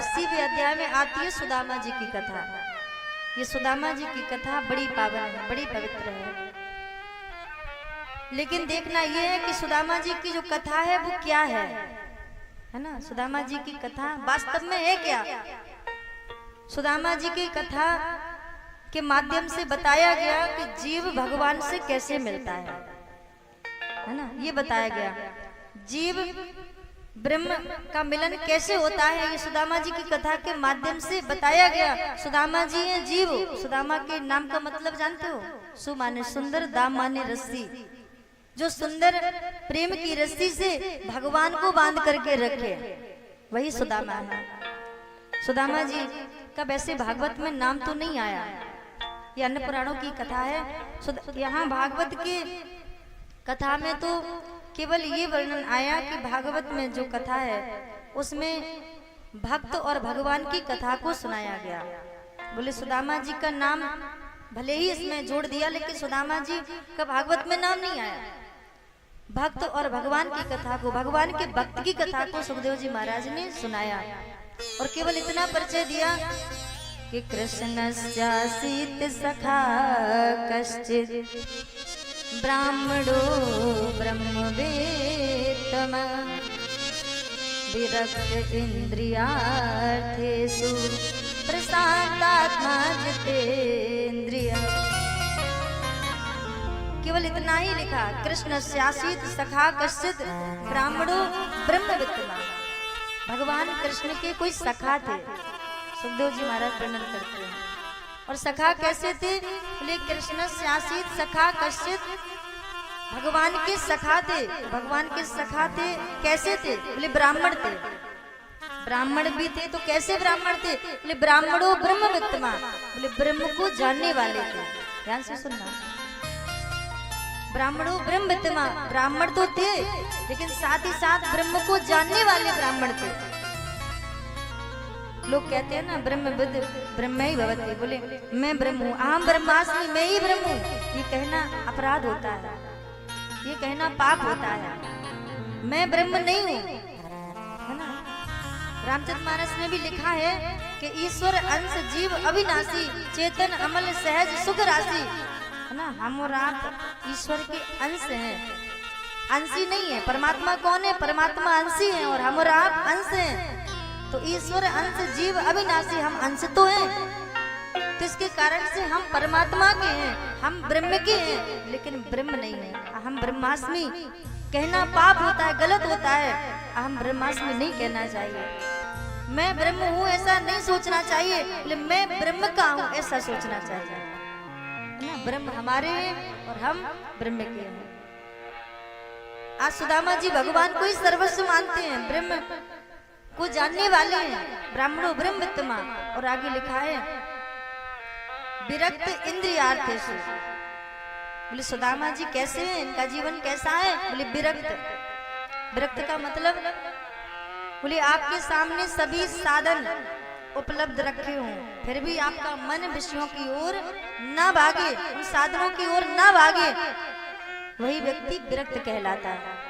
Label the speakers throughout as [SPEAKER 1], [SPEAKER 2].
[SPEAKER 1] 80वें अध्याय में आती है सुदामा जी की कथा। ये सुदामा जी की कथा बड़ी पावन है, बड़ी पवित्र है। लेकिन देखना यह है कि सुदामा जी की जो कथा है वो क्या है ना? सुदामा जी की कथा वास्तव में है क्या? सुदामा जी की कथा के माध्यम से बताया गया कि जीव भगवान से कैसे मिलता है ना? ये बताया गया जीव ब्रह्म का मिलन कैसे होता है, ये सुदामा जी की कथा के माध्यम से बताया गया। सुदामा जी है जीव। सुदामा के नाम का मतलब जानते हो? सु माने सुंदर, दाम माने रस्सी। जो सुंदर प्रेम की रस्सी से भगवान को बांध करके रखे, वही सुदामा है। सुदामा जी का वैसे भागवत में नाम तो नहीं आया, ये अन्य पुराणों की कथा है। यहाँ भागवत के कथा में तो केवल ये वर्णन आया कि भागवत में जो कथा है उसमें भक्त और भगवान की कथा को सुनाया गया। बोले सुदामा जी का नाम भले ही इसमें जोड़ दिया, लेकिन सुदामा जी का भागवत में नाम नहीं आया। भक्त और भगवान की कथा को, भगवान के भक्त की कथा को सुखदेव जी महाराज ने सुनाया और केवल इतना परिचय दिया कि कृष्णस्यासीत सखा कश्चित् ब्राह्मणो ब्रह्मवेत्तम विरक्त इंद्रियार्थेषु प्रशांतात्मा जितेन्द्रिय। केवल इतना ही लिखा, कृष्णस्यासीत सखा कश्चित् ब्राह्मणो ब्रह्मवेत्तम। भगवान कृष्ण के कोई सखा थे, सुखदेव जी महाराज वर्णन करते हैं। और सखा कैसे थे? बोले कृष्णस्यासीत सखा कश्चित्, भगवान के सखा थे। भगवान के सखा थे कैसे थे? बोले ब्राह्मण थे। ब्राह्मण भी थे तो कैसे ब्राह्मण थे? बोले ब्राह्मणो ब्रह्मवेत्तम, बोले ब्रह्म को जानने वाले थे। ध्यान से सुनना, ब्राह्मणो ब्रह्मवेत्तम, ब्राह्मण तो थे लेकिन साथ ही साथ ब्रह्म को जानने वाले ब्राह्मण थे। लोग कहते हैं ना ब्रह्मविद् ब्रह्म ही भवति, बोले मैं ब्रह्म हूँ, अहम ब्रह्मास्मि, मैं ही ब्रह्म हूँ। ये कहना अपराध होता है, ये कहना पाप होता है। मैं ब्रह्म नहीं हूँ, है ना? रामचंद्र मानस ने भी लिखा है कि ईश्वर अंश जीव अविनाशी, चेतन अमल सहज सुख राशि, है ना? हम और आप ईश्वर के अंश हैं, अंशी नहीं है। परमात्मा कौन है? परमात्मा अंशी है और हम और आप अंश हैं। तो ईश्वर अंश जीव अविनाशी, हम अंश तो हैं, तो इसके कारण से हम परमात्मा के हैं, हम ब्रह्म के हैं, लेकिन ब्रह्म नहीं है। हम ब्रह्मास्मि कहना पाप होता है, गलत होता है। हम ब्रह्मास्मि नहीं कहना चाहिए। मैं ब्रह्म हूँ ऐसा नहीं सोचना चाहिए, बोले मैं ब्रह्म का हूँ ऐसा सोचना चाहिए, है ना? ब्रह्म हमारे हैं और हम ब्रह्म के हैं। आज सुदामा जी भगवान को ही सर्वस्व मानते हैं, ब्रह्म को जानने वाले हैं, ब्राह्मणो ब्रह्मवेत्तम। और आगे लिखा है विरक्त इंद्रियार्थेषु। बोले सुदामा जी कैसे हैं, इनका जीवन कैसा है? बोले विरक्त। विरक्त का मतलब, बोले आपके सामने सभी साधन उपलब्ध रखे हों, फिर भी आपका मन विषयों की ओर ना भागे, उन साधनों की ओर ना भागे, वही व्यक्ति विरक्त कहलाता है।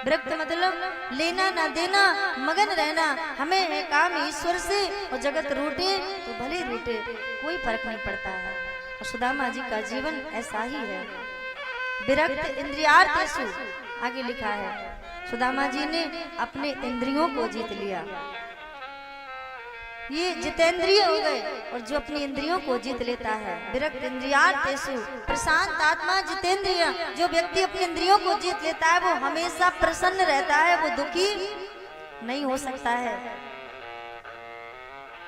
[SPEAKER 1] विरक्त मतलब लेना ना देना, मगन रहना। हमें है काम ईश्वर से और जगत रूठे तो भले रूठे, कोई फर्क नहीं पड़ता है। और सुदामा जी का जीवन ऐसा ही है, विरक्त इंद्रियार्थेषु। आगे लिखा है सुदामा जी ने अपने इंद्रियों को जीत लिया, ये जितेंद्रिय हो गए। और जो अपनी इंद्रियों को जीत लेता है, विरक्त इंद्रियार्थेषु प्रशांत आत्मा जितेंद्रिय। जो व्यक्ति अपनी इंद्रियों को जीत लेता है वो हमेशा प्रसन्न रहता है, वो दुखी नहीं हो सकता है।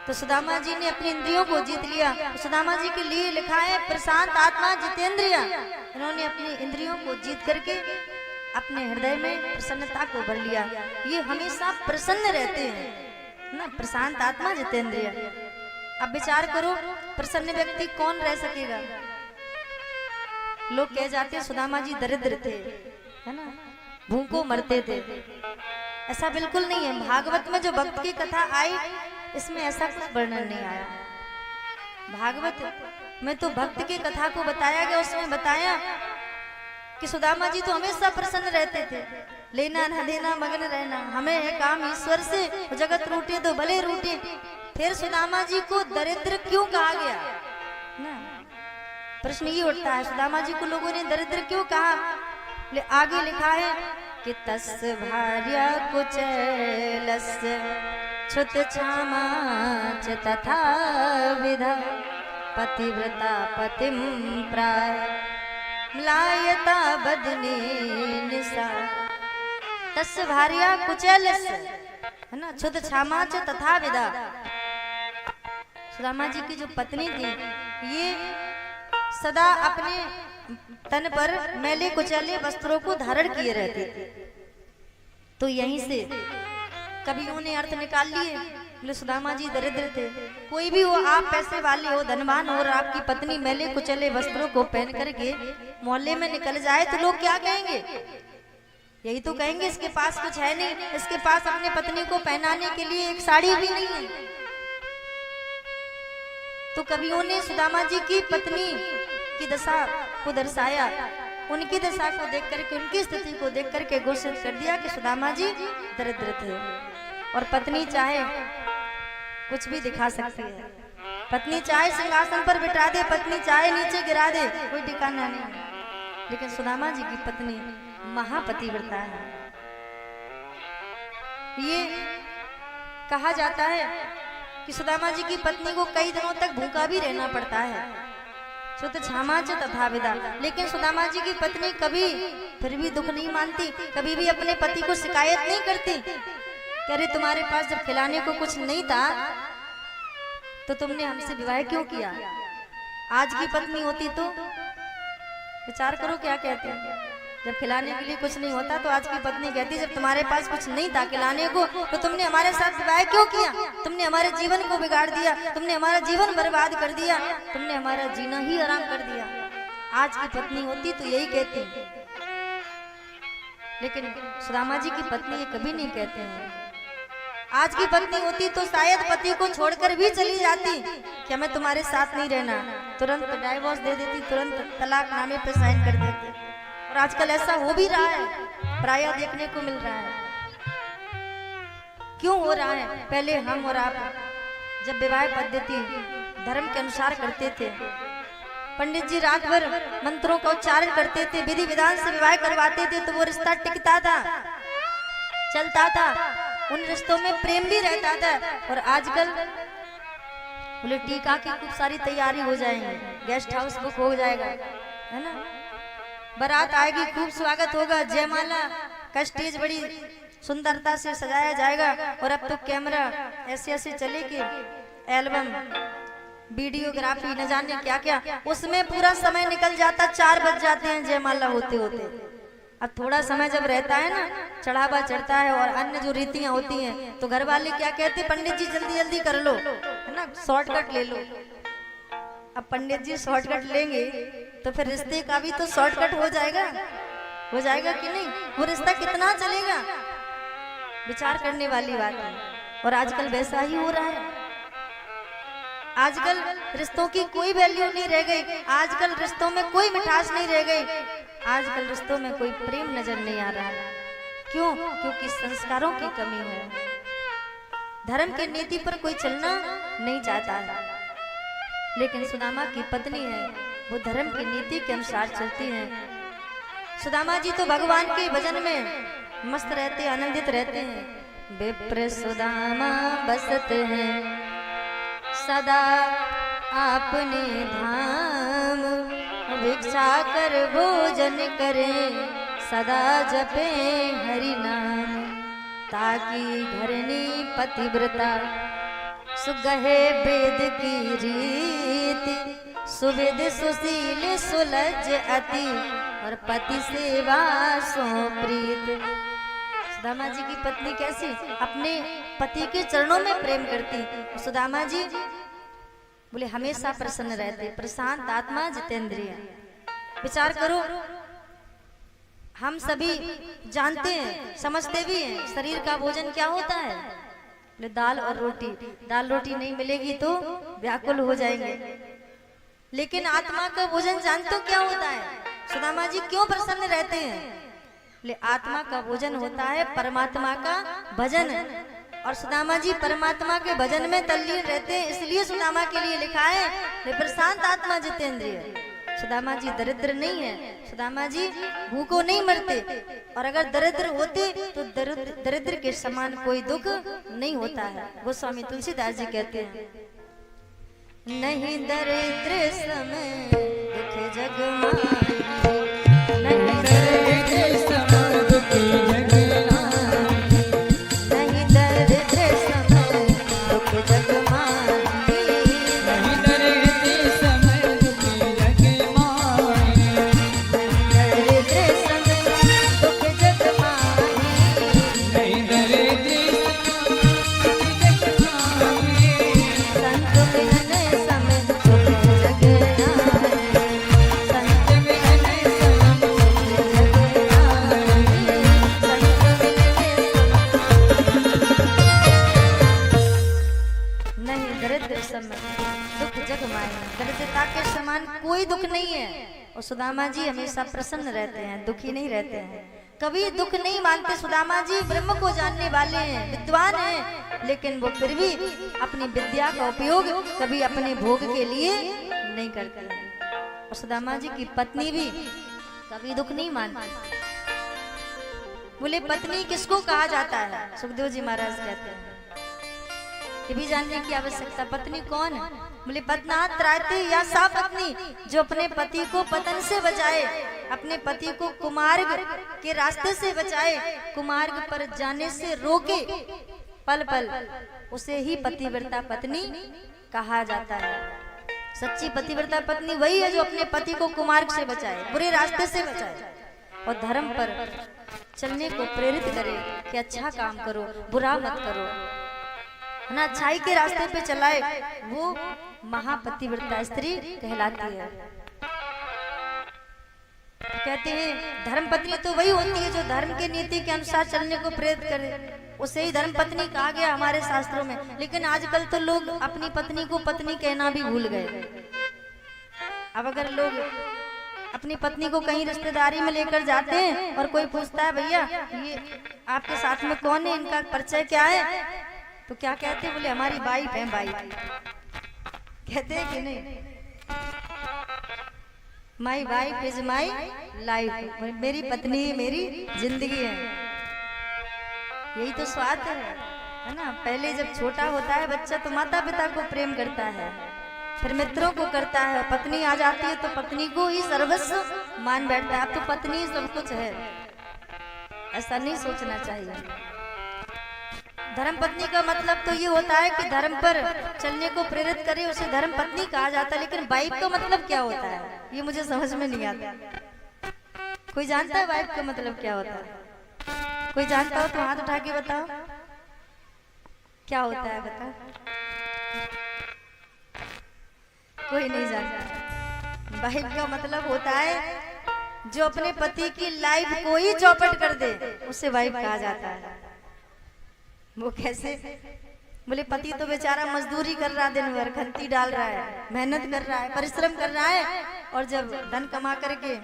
[SPEAKER 1] तो सुदामा जी ने अपनी इंद्रियों को जीत लिया। सुदामा जी के लिए लिखा है प्रशांत आत्मा जितेंद्रिय। इन्होंने अपनी इंद्रियों को जीत करके अपने हृदय में प्रसन्नता को भर लिया। ये हमेशा प्रसन्न रहते हैं ना, प्रशांत आत्मा जितेंद्रिय। अब विचार करो, प्रसन्न व्यक्ति कौन रह सकेगा? लोग कह जाते हैं सुदामा जी दरिद्र थे, है ना, भूखों मरते थे। ऐसा बिल्कुल नहीं है। भागवत में जो भक्त की कथा आई इसमें ऐसा कुछ वर्णन नहीं आया। भागवत में तो भक्त की कथा को बताया गया, उसमें बताया कि सुदामा जी तो हमेशा प्रसन्न रहते थे, लेना ना देना, मगन रहना। हमें है काम ईश्वर से, जगत रूठे तो भले रूठे, फिर सुदामा जी को दरिद्र क्यों कहा गया ना? प्रश्न ये उठता है, सुदामा जी को लोगों ने दरिद्र क्यों कहा? आगे लिखा है कि तस् भार्या कुचलस्य छुत क्षमा च तथा विधा पतिव्रता पतिम प्राय म्लायता बदने निसा। तस् भार्या कुचलस्य, है ना, छुत क्षमा च तथा विधा। सुदामा जी की जो पत्नी थी ये सदा अपने तन पर मैले कुचले वस्त्रों को धारण किए रहती थी। तो यहीं से कवियों ने अर्थ निकाल लिए, बोले सुदामा जी दरिद्र थे। कोई भी हो, आप पैसे वाले हो, धनवान हो, और आपकी पत्नी मैले कुचले वस्त्रों को पहन करके मोहल्ले में निकल जाए तो लोग क्या कहेंगे? यही तो कहेंगे इसके पास कुछ है नहीं, इसके पास अपने पत्नी को पहनाने के लिए एक साड़ी भी नहीं है। तो कवियों ने सुदामा जी की पत्नी की दशा को दर्शाया, उनकी दशा को देख करके, उनकी स्थिति को देख करके घोषित कर दिया कि सुदामा जी दरिद्र थे। और पत्नी चाहे कुछ भी दिखा सकती है, पत्नी चाहे सिंहासन पर बिठा दे, पत्नी चाहे नीचे गिरा दे, कोई ठिकाना नहीं। लेकिन सुदामा जी की पत्नी महापतिव्रता है। ये कहा जाता है कि सुदामा जी की पत्नी को कई दिनों तक भूखा भी रहना पड़ता है। छुत क्षमा च तथा विदा। लेकिन सुदामा जी की पत्नी कभी फिर भी दुख नहीं मानती, कभी भी अपने पति को शिकायत नहीं करती। कह रही तुम्हारे पास जब खिलाने को कुछ नहीं था तो तुमने हमसे विवाह क्यों किया? आज की पत्नी होती तो विचार करो क्या कहते हैं। जब खिलाने के लिए कुछ नहीं होता तो आज की पत्नी कहती जब तुम्हारे पास कुछ नहीं था खिलाने को तो तुमने हमारे साथ विवाह क्यों किया? तुमने हमारे जीवन को बिगाड़ दिया, तुमने हमारा जीवन बर्बाद कर दिया, तुमने हमारा जीना ही आराम कर दिया। आज की पत्नी होती तो यही कहती, लेकिन सुदामा जी की पत्नी ये कभी नहीं कहते हैं। आज की पत्नी होती तो शायद पति को छोड़कर भी चली जाती कि हमें तुम्हारे साथ नहीं रहना, तुरंत डाइवोर्स दे देती, तुरंत तलाकनामे पे साइन कर देती। और आजकल ऐसा हो भी रहा है, प्रायः देखने को मिल रहा है। क्यों हो रहा है? पहले हम और आप जब विवाह पद्धति धर्म के अनुसार करते थे, पंडित जी रात भर मंत्रों का उच्चारण करते थे, विधि विधान से विवाह करवाते थे, तो वो रिश्ता टिकता था, चलता था, उन रिश्तों में प्रेम भी रहता था। और आजकल बोले टीका की खूब सारी तैयारी हो जाएगी, गेस्ट हाउस बुक हो जाएगा, है ना, बारात आएगी, खूब स्वागत होगा, जयमाला का स्टेज बड़ी सुंदरता से सजाया जाएगा। और अब तो कैमरा ऐसे ऐसे चले कि एल्बम, वीडियोग्राफी, न जाने क्या क्या, उसमें पूरा समय निकल जाता, 4 बज जाते हैं जयमाला होते होते। अब थोड़ा समय जब रहता है ना, चढ़ावा चढ़ता है और अन्य जो रीतियां होती हैं, तो घर वाले क्या कहते, पंडित जी जल्दी जल्दी कर लो, है ना, शॉर्टकट ले लो। अब पंडित जी शॉर्टकट लेंगे तो फिर रिश्ते का भी तो शॉर्टकट हो जाएगा कि नहीं? वो रिश्ता कितना चलेगा? विचार करने वाली बात है। और आजकल वैसा ही हो रहा है। आजकल रिश्तों की कोई वैल्यू नहीं रह गई, आजकल रिश्तों में कोई मिठास नहीं रह गई, आजकल रिश्तों में कोई प्रेम नजर नहीं आ रहा है। क्यों? क्योंकि संस्कारों की कमी है, धर्म की नीति पर कोई चलना नहीं चाहता है। लेकिन सुदामा की पत्नी है, वो धर्म की नीति के अनुसार चलती है। सुदामा जी तो भगवान के भजन में मस्त रहते, आनंदित रहते हैं। विप्र सुदामा बसत हैं सदा आपने धाम, भिक्षा कर भोजन करें सदा जपे हरि नाम, ताकि घरनी पतिव्रता सुगहे वेद की रीति, सुविद सुशील सुलज अति, और पति सेवा सो प्रीत। सुदामा जी की पत्नी कैसी? अपने पति के चरणों में प्रेम करती। सुदामा जी बोले हमेशा प्रसन्न रहते, प्रशांत आत्मा जितेंद्रिय। विचार करो, हम सभी जानते हैं, समझते भी हैं, शरीर का भोजन क्या होता है? बोले दाल और रोटी। दाल रोटी नहीं मिलेगी तो व्याकुल हो जाएंगे। लेकिन आत्मा का भोजन जानते हो क्या होता है? सुदामा जी क्यों प्रसन्न रहते हैं? बोले आत्मा का भोजन होता है परमात्मा का भजन। और सुदामा जी परमात्मा के भजन में तल्लीन रहते हैं, इसलिए सुदामा के लिए लिखा है वे प्रशांत आत्मा जितेंद्रिय। सुदामा जी दरिद्र नहीं है, सुदामा जी भूखों नहीं मरते, और अगर दरिद्र होते तो दरिद्र के समान कोई दुख नहीं होता है। गोस्वामी तुलसीदास जी कहते हैं, नहीं दरिद्र समय दुख जग माही, नहीं दरिद्र समय दुख जग माही, नहीं दरिद्र समय दुख जग माही, नहीं दरिद्र समय दुख जग माही, नहीं दरिद्र समय दुख जग माही, नहीं दरिद्र समय दुख जग माही, संत मिलन समय दुख जग माही, संत मिलन समय दुख जग माही, नहीं दरिद्र समय दुख जग माही। दरिद्रता के समान कोई दुख नहीं है, और सुदामा जी हमेशा प्रसन्न रहते हैं, दुखी नहीं रहते हैं, कभी दुख नहीं मानते। सुदामा जी ब्रह्म को जानने वाले हैं, विद्वान हैं, लेकिन वो फिर भी अपनी विद्या का उपयोग कभी अपने भोग के लिए नहीं करते हैं। और सुदामा जी की पत्नी भी कभी दुख नहीं मानती। बोले पत्नी किसको कहा जाता है? सुखदेव जी महाराज कहते हैं, ये भी जानने की आवश्यकता, पत्नी कौन है? बोले पत्नात त्रायते या सा पत्नी जो अपने पति को पतन से बचाए, अपने पति को कुमार्ग के रास्ते से बचाए, कुमार्ग पर जाने से रोके पल पल, उसे ही पतिव्रता पत्नी कहा जाता है। सच्ची पतिव्रता पत्नी वही है जो अपने पति को कुमार्ग से बचाए, बुरे रास्ते से बचाए, और धर्म पर चलने को प्रेरित करे कि अच्छा काम करो, बुरा मत करो, है ना, अच्छाई के रास्ते पे चलाए, वो महापतिव्रता स्त्री कहलाती है। कहते हैं धर्म पत्नी तो वही होती है जो धर्म के नीति के अनुसार चलने को प्रेरित करे, उसे ही धर्म पत्नी कहा गया हमारे शास्त्रों में। लेकिन आजकल तो लोग अपनी पत्नी को पत्नी कहना भी भूल गए। अब अगर लोग अपनी पत्नी को कहीं रिश्तेदारी में लेकर जाते हैं और कोई पूछता है भैया ये आपके साथ में कौन है, इनका परिचय क्या है, तो क्या कहते हैं? बोले हमारी वाइफ है, वाइफ कहते हैं कि नहीं? My wife is my life, मेरी पत्नी मेरी जिंदगी है। यही तो स्वार्थ है ना। पहले जब छोटा होता है बच्चा तो माता पिता को प्रेम करता है, फिर मित्रों को करता है, पत्नी आ जाती है तो पत्नी को ही सर्वस्व मान बैठता है। अब तो पत्नी ही सब कुछ है, ऐसा नहीं सोचना चाहिए। धर्म पत्नी का मतलब तो ये होता है कि धर्म पर चलने को प्रेरित करे, उसे धर्म पत्नी कहा जाता है। लेकिन वाइफ का मतलब क्या होता है, ये मुझे समझ में नहीं आता। कोई जानता है वाइफ का मतलब क्या होता है? कोई जानता हो तो हाथ उठा के बताओ, क्या होता है बताओ। कोई नहीं जानता। वाइफ का मतलब होता है जो अपने पति की लाइफ को ही चौपट कर दे, उसे वाइफ कहा जाता है। वो कैसे? बोले पति तो बेचारा मजदूरी कर रहा है, दिन भर खंती डाल रहा है, मेहनत कर रहा है, परिश्रम कर रहा है, और जब धन कमा करके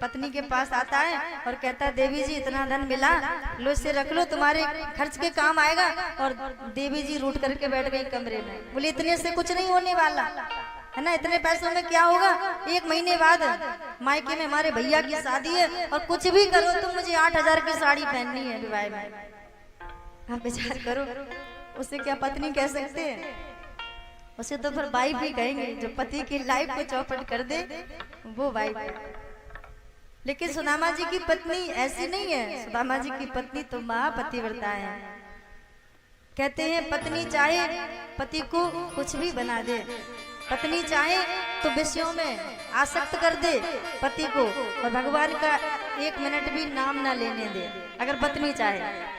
[SPEAKER 1] पत्नी के पास आता है और कहता है देवी जी इतना धन मिला, लो इसे रख लो, तुम्हारे खर्च के काम आएगा, और देवी जी रूठ करके बैठ गई कमरे में। बोले इतने से कुछ नहीं होने वाला है ना, इतने पैसों में क्या होगा, 1 महीने बाद मायके में हमारे भैया की शादी है, और कुछ भी करो तुम, मुझे 8,000 की साड़ी पहननी है विवाह में। आप विचार करो, उसे क्या पत्नी कह सकते हैं? उसे तो फिर वाइफ ही कहेंगे। जो पति की लाइफ को चौपट कर दे वो वाइफ है। लेकिन सुदामा जी की पत्नी ऐसी नहीं है। सुदामा जी की पत्नी तो महापतिव्रता है। कहते हैं पत्नी चाहे पति को कुछ भी बना दे, पत्नी चाहे तो विषयों में आसक्त कर दे पति को, और भगवान का 1 मिनट भी नाम ना लेने दे। अगर पत्नी चाहे,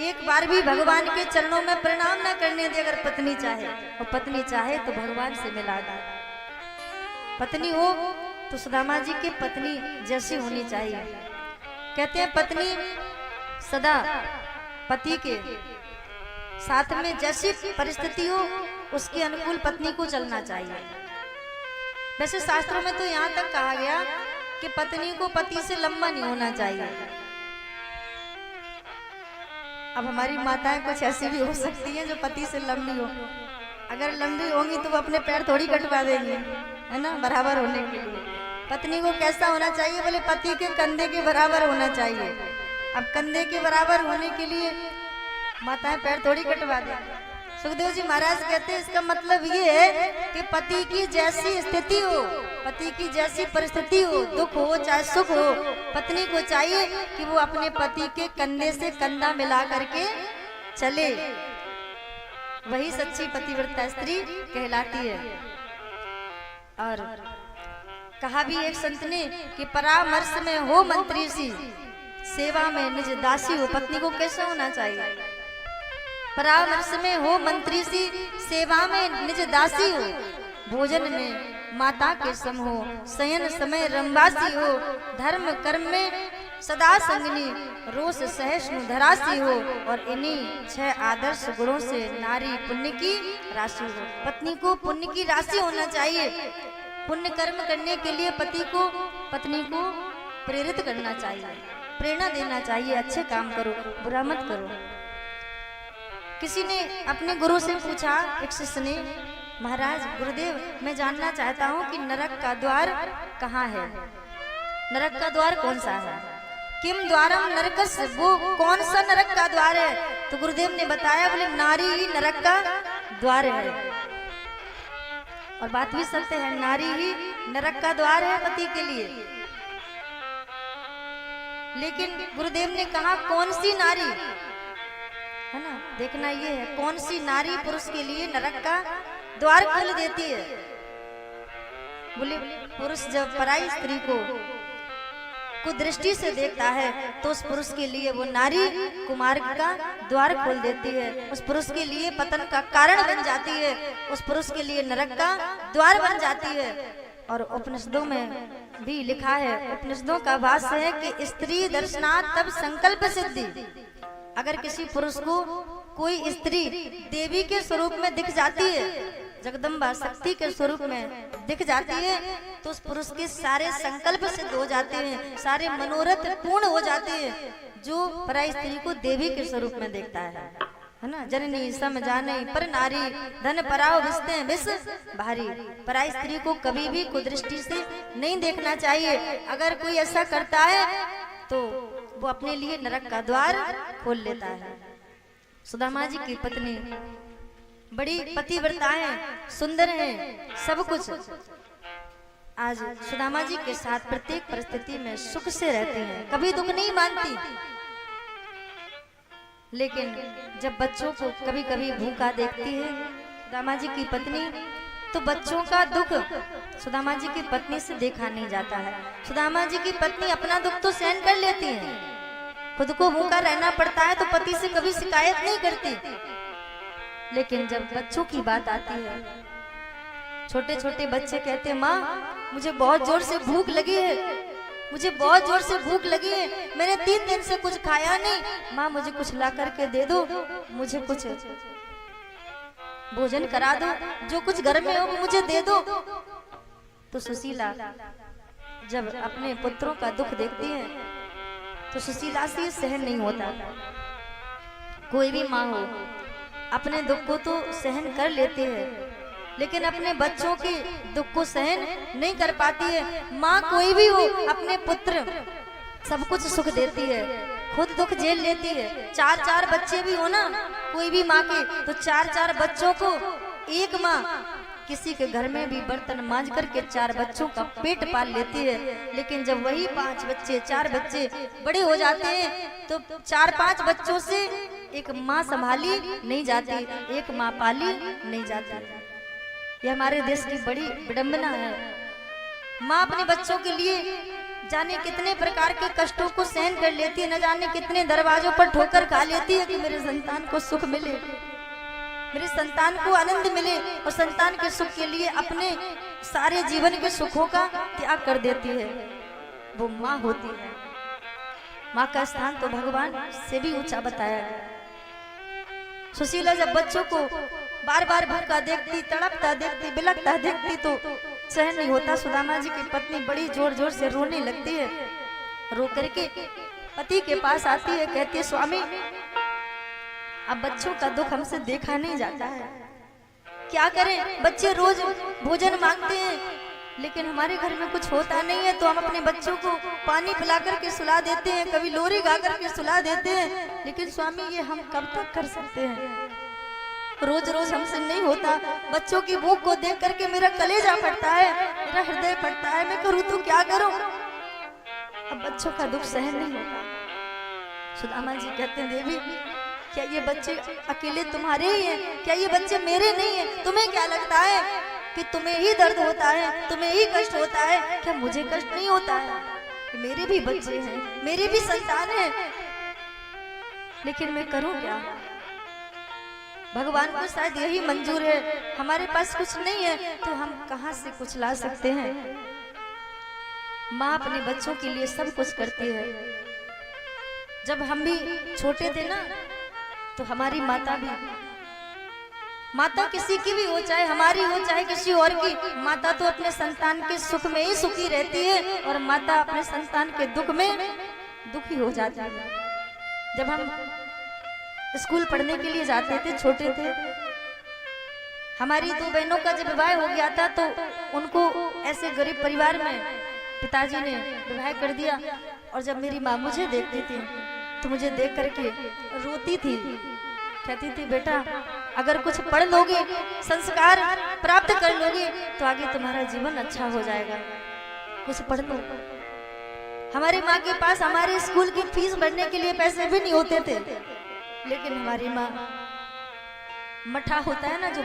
[SPEAKER 1] एक बार भी भगवान के चरणों में प्रणाम न करने दे, अगर पत्नी चाहे, और पत्नी चाहे तो भगवान से मिला दे। पत्नी हो तो सुदामा जी की पत्नी जैसी होनी चाहिए। कहते हैं पत्नी सदा पति के साथ में जैसी परिस्थिति हो उसके अनुकूल पत्नी को चलना चाहिए। वैसे शास्त्रों में तो यहाँ तक कहा गया कि पत्नी को पति से लंबा नहीं होना चाहिए। अब हमारी माताएं कुछ ऐसी भी हो सकती हैं जो पति से लंबी हो, अगर लंबी होंगी तो वो अपने पैर थोड़ी कटवा देंगी, है ना, बराबर होने के लिए। पत्नी को कैसा होना चाहिए? बोले पति के कंधे के बराबर होना चाहिए। अब कंधे के बराबर होने के लिए माताएं पैर थोड़ी कटवा देंगी। सुखदेव जी महाराज कहते हैं इसका मतलब ये है कि पति की जैसी स्थिति हो, पति की जैसी परिस्थिति हो, दुख हो चाहे सुख हो, पत्नी को चाहिए कि वो अपने पति के कंधे से कंधा मिला करके चले। वही सच्ची पतिव्रता स्त्री कहलाती है। और कहा भी एक संत ने कि परामर्श में हो मंत्री सी, सेवा में निज दासी हो। पत्नी को कैसा होना चाहिए? परामर्श में हो मंत्री सी, सेवा में निज दासी हो, भोजन में माता के सम हो, शयन समय रंबासी हो, धर्म कर्म में सदा संगनी, रोष सहिष्णु धरासी हो, और इन्हीं 6 आदर्श गुणों से नारी पुण्य की राशि हो। पत्नी को पुण्य की राशि होना चाहिए। पुण्य कर्म करने के लिए पति को पत्नी को प्रेरित करना चाहिए, प्रेरणा देना चाहिए, अच्छे काम करो, बुरा मत करो। किसी ने अपने गुरु से पूछा, एक शिष्य ने, महाराज गुरुदेव मैं जानना चाहता हूँ कि नरक का द्वार कहाँ है? नरक का द्वार कौन सा है? किम द्वारम नरकस्य, वो कौन सा नरक का द्वार है? तो गुरुदेव ने बताया, बोले नारी ही नरक का द्वार है। और बात भी सत्य है, नारी ही नरक का द्वार है पति के लिए। लेकिन गुरुदेव ने कहा कौन सी नारी, है ना, देखना ये है कौन सी नारी पुरुष के लिए नरक का द्वार खोल देती है। बोले पुरुष जब पराई स्त्री को कुदृष्टि से देखता है तो उस पुरुष के लिए वो नारी कुमार्ग का द्वार खोल देती है, उस पुरुष के लिए पतन का कारण बन जाती है, उस पुरुष के लिए नरक का द्वार बन जाती है। और उपनिषदों में भी लिखा है, उपनिषदों का भाष्य है कि स्त्री दर्शनात् तब संकल्प सिद्धि। अगर किसी पुरुष को कोई स्त्री देवी के स्वरूप में दिख जाती है, जगदम्बा शक्ति के स्वरूप में दिख जाती है, तो उस पुरुष के सारे संकल्प सिद्ध हो जाते हैं, सारे मनोरथ पूर्ण हो जाते हैं, जो पराई स्त्री को देवी के स्वरूप में देखता है ना। जननी सम जाने पर नारी, धन पराव विस्ते विष भारी। पराई स्त्री को कभी भी कुदृष्टि से नहीं देखना चाहिए। अगर कोई ऐसा करता है तो वो अपने लिए नरक का द्वार खोल लेता है। सुदामा जी की पत्नी बड़ी पतिव्रता है, सुंदर है, सब कुछ। आज सुदामा जी के साथ प्रत्येक परिस्थिति में सुख से रहती हैं, कभी दुख नहीं मानती। लेकिन जब बच्चों को कभी कभी भूखा देखती है सुदामा जी की पत्नी, तो बच्चों का दुख सुदामा जी की पत्नी से देखा नहीं जाता है। सुदामा जी की पत्नी अपना दुख तो सहन कर लेती है, खुद को भूखा रहना पड़ता है तो पति से कभी शिकायत नहीं करती। लेकिन जब बच्चों की बात आती है, छोटे छोटे बच्चे कहते हैं माँ मुझे बहुत जोर से भूख लगी है, मुझे बहुत जोर से भूख लगी है, मैंने 3 दिन से कुछ खाया नहीं, माँ मुझे कुछ ला करके दे दो, मुझे कुछ भोजन करा दो, जो कुछ घर में हो मुझे दे दो। तो सुशीला जब अपने पुत्रों का दुख देखती है तो सुशीला से सहन नहीं होता। कोई भी माँ हो अपने दुख को तो सहन कर लेती है, लेकिन अपने बच्चों के दुख को सहन नहीं कर पाती है। माँ कोई भी हो अपने पुत्र सब कुछ सुख देती है, खुद दुख झेल लेती है। 4-4 बच्चे भी हो ना कोई भी माँ के, तो 4-4 बच्चों को एक माँ किसी के घर में भी बर्तन मांज करके 4 बच्चों का पेट पाल लेती है। लेकिन जब वही 5 बच्चे 4 बच्चे बड़े हो जाते हैं तो 4-5 बच्चों से एक माँ संभाली नहीं जाती, एक माँ पाली नहीं जाती। ये हमारे देश की बड़ी विडंबना है। माँ अपने बच्चों के लिए जाने कितने प्रकार के कष्टों को सहन कर लेती है, न जाने कितने दरवाजों पर ठोकर खा लेती है कि मेरे संतान को सुख मिले, मेरे संतान को आनंद मिले, और संतान के सुख के लिए अपने सारे जीवन के सुखों का त्याग कर देती है। वो माँ होती है। माँ का स्थान तो भगवान से भी ऊंचा बताया है। सुशीला जब बच्चों को बार बार भूखा देखती, तड़पता देखती, बिलखता देखती तो सहन नहीं होता। सुदामा जी की पत्नी बड़ी जोर जोर से रोने लगती है। रो करके पति के पास आती है, कहती है स्वामी अब बच्चों का दुख हमसे देखा नहीं जाता है। क्या करें, बच्चे रोज भोजन मांगते हैं, लेकिन हमारे घर में कुछ होता नहीं है तो हम अपने बच्चों को पानी पिला करके सुला देते हैं, कभी लोरी गा करके सुला देते हैं। लेकिन स्वामी ये हम कब तक कर सकते हैं? रोज रोज हमसे नहीं होता। बच्चों की भूख को देख करके मेरा कलेजा फटता है, मेरा हृदय फटता है। मैं करूँ तो क्या करूँ? अब बच्चों का दुख सहन नहीं होता। सुदामा जी कहते हैं, देवी क्या ये बच्चे अकेले तुम्हारे ही हैं? क्या ये बच्चे मेरे नहीं हैं? तुम्हें क्या लगता है कि तुम्हें ही दर्द होता है, तुम्हें ही कष्ट होता है? क्या मुझे कष्ट नहीं होता है? मेरे भी बच्चे हैं, मेरे भी संतान हैं, लेकिन मैं करूं क्या? भगवान को शायद यही मंजूर है। हमारे पास कुछ नहीं है तो हम कहां से कुछ ला सकते हैं? माँ अपने बच्चों के लिए सब कुछ करती है। जब हम भी छोटे थे ना, तो हमारी माता भी, माता किसी की भी हो, चाहे हमारी हो चाहे किसी और की, माता तो अपने संतान के सुख में ही सुखी रहती है और माता अपने संतान के दुख में दुखी हो जाती है। जब हम स्कूल पढ़ने के लिए जाते थे, छोटे थे, हमारी 2 बहनों का जब विवाह हो गया था तो उनको ऐसे गरीब परिवार में पिताजी ने विवाह कर दिया। और जब मेरी माँ मुझे देखती थी तो मुझे देख करके रोती थी, कहती थी, बेटा अगर कुछ पढ़ लोगे, संस्कार प्राप्त कर लोगे तो आगे तुम्हारा जीवन अच्छा हो जाएगा, कुछ पढ़ लो। हमारी माँ के पास हमारे स्कूल की फीस भरने के लिए पैसे भी नहीं होते थे, लेकिन हमारी माँ मट्ठा होता है ना, जो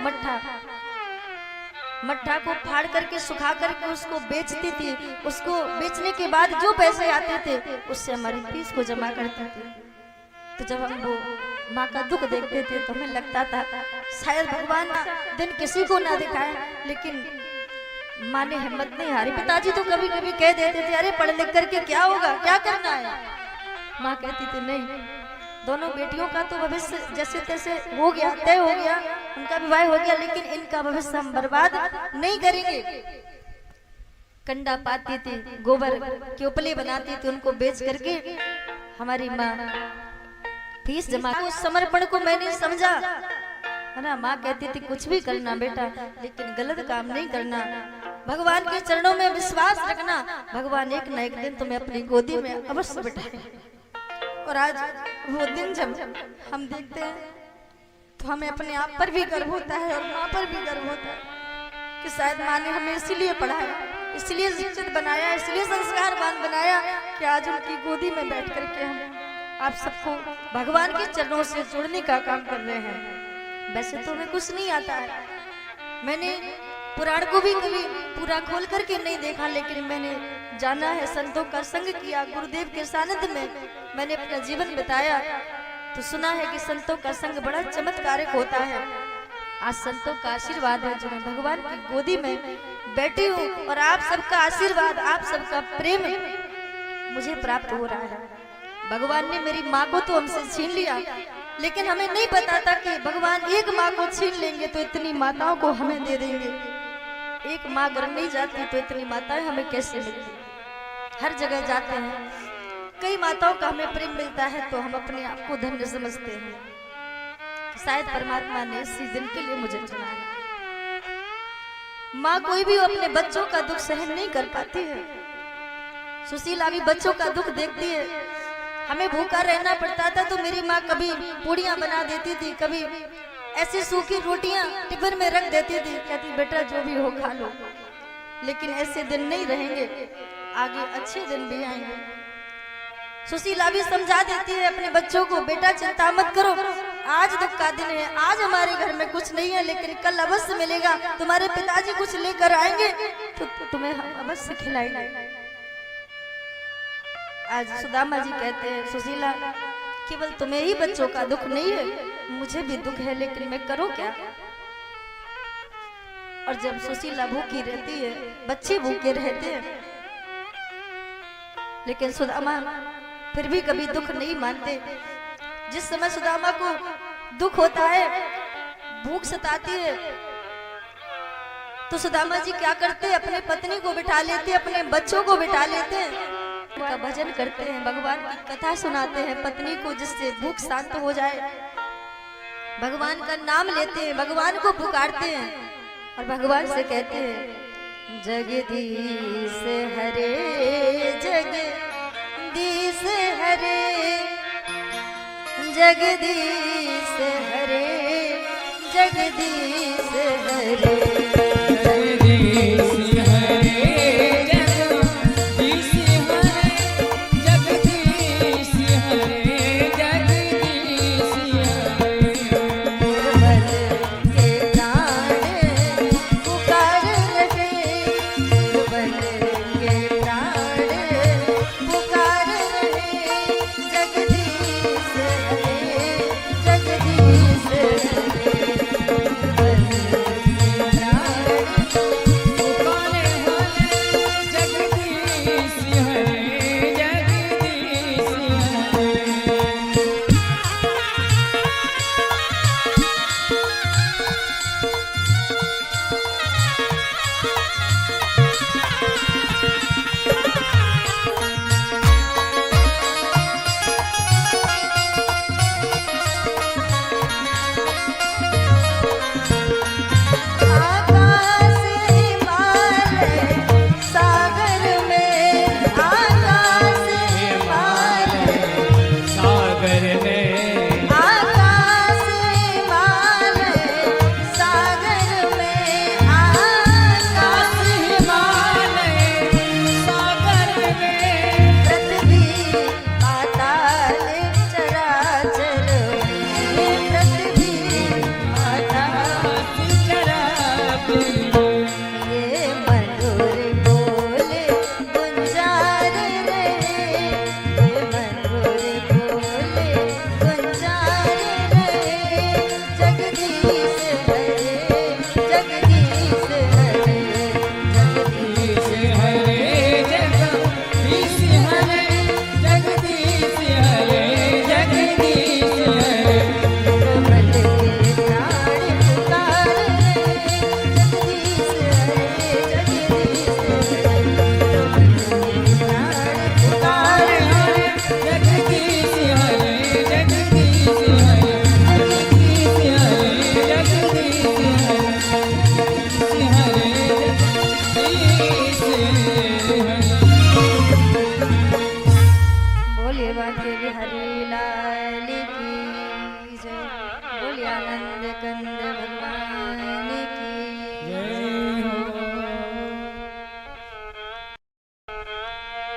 [SPEAKER 1] मट्ठा को फाड़ करके सुखा करके उसको बेचती थी। उसको बेचने के बाद जो पैसे आते थे उससे हमारी फीस को जमा करती थी। तो जब हम वो माँ का दुख देखते थे तो हमें लगता था शायद भगवान दिन किसी को ना दिखाए, लेकिन माँ ने हिम्मत नहीं हारी। पिताजी तो कभी कभी कह देते थे, अरे पढ़ लिख करके क्या होगा, क्या करना है? माँ कहती थी, नहीं, दोनों बेटियों का तो भविष्य जैसे तैसे हो गया, तय हो गया, उनका विवाह हो गया, लेकिन इनका भविष्य हम बर्बाद नहीं करेंगे। कंडा पाती थी, गोबर के उपले बनाती थी, उनको बेच करके हमारी माँ फीस जमा। उस समर्पण को मैंने समझा, है ना। माँ कहती थी, कुछ भी करना बेटा, लेकिन गलत काम नहीं करना, भगवान के चरणों में विश्वास रखना, भगवान एक न एक दिन तुम्हें अपनी गोदी में अवश्य बिठाएंगे। और आज वो दिन जब हम देखते हैं तो हमें अपने आप पर भी गर्व होता है और माँ पर भी गर्व होता है कि शायद माँ ने हमें इसीलिए पढ़ाया, इसलिए शिक्षित बनाया, इसलिए संस्कारवान बनाया कि आज उनकी गोदी में बैठ करके हम आप सबको भगवान के चरणों से जोड़ने का काम कर रहे हैं। वैसे तो हमें कुछ नहीं आता है, मैंने पुराण को भी कभी पूरा खोल करके नहीं देखा, लेकिन मैंने जाना है, संतों का संग किया, गुरुदेव के सानिध्य में मैंने अपना जीवन बिताया, तो सुना है कि संतों का संग बड़ा चमत्कारिक होता है। आज संतों का आशीर्वाद है जो मैं भगवान की गोदी में बैठी हूँ, और आप सबका आशीर्वाद, आप सबका प्रेम मुझे प्राप्त हो रहा है। भगवान ने मेरी माँ को तो हमसे छीन लिया, लेकिन हमें नहीं पता था कि भगवान एक माँ को छीन लेंगे तो इतनी माताओं को हमें दे देंगे। एक माँ अगर नहीं जाती तो इतनी माताएं हमें कैसे मिलती? हर जगह जाते हैं, कई माताओं का हमें प्रेम मिलता है तो हम अपने आप को धन्य समझते हैं। शायद परमात्मा ने इसी दिन के लिए मुझे चुना है। माँ कोई भी अपने बच्चों का दुख सहन नहीं कर पाती है। सुशीला भी बच्चों का दुख देखती है। हमें भूखा रहना पड़ता था तो मेरी माँ कभी पूड़ियाँ बना देती थी, कभी ऐसी सूखी रोटियां टिफिन में रख देती थी, कहती बेटा जो भी हो खा लो। लेकिन ऐसे दिन नहीं रहेंगे, आगे अच्छे दिन भी आएंगे। सुशीला भी समझा देती है अपने बच्चों को, बेटा चिंता मत करो, आज दुख का दिन है, आज हमारे घर में कुछ नहीं है, लेकिन कल अवश्य मिलेगा। तुम्हारे पिताजी कुछ लेकर आएंगे तो तुम्हें हम अवश्य खिलाएंगे। आज सुदामा जी कहते हैं, सुशीला केवल तुम्हें ही बच्चों का दुख नहीं है, मुझे भी दुख है, लेकिन मैं करूं क्या? और जब सुशीला भूखी रहती है, बच्चे भूखे रहते हैं, लेकिन सुदामा फिर भी कभी दुख नहीं मानते। जिस समय सुदामा को दुख होता है, भूख सताती है, तो सुदामा जी क्या करते हैं? अपने पत्नी को बिठा लेते, अपने बच्चों को बिठा लेते हैं, उनका भजन करते हैं, भगवान की कथा सुनाते हैं पत्नी को, जिससे भूख शांत हो जाए। भगवान का नाम लेते हैं, भगवान को पुकारते हैं और भगवान से कहते हैं जगदीश हरे जगदीश हरे जगदीश हरे जगदीश हरे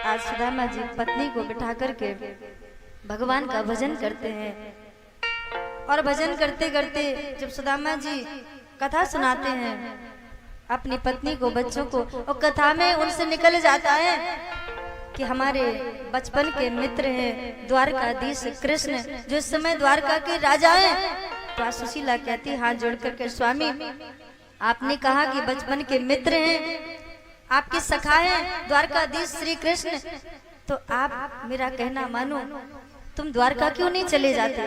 [SPEAKER 1] आज सुदामा जी पत्नी को बिठा करके भगवान का भजन करते हैं और भजन करते करते जब सुदामा जी कथा सुनाते हैं अपनी पत्नी को, बच्चों को, और कथा में उनसे निकल जाता है कि हमारे बचपन के मित्र हैं द्वारकाधीश कृष्ण जो इस समय द्वारका के राजा हैं। तो सुशीला कहती हाथ जोड़ करके स्वामी आपने कहा कि बचपन के मित्र हैं, आपके सखा हैं द्वारकाधीश श्री कृष्ण, तो आप मेरा कहना मानो, तुम द्वारका क्यों नहीं चले जाते?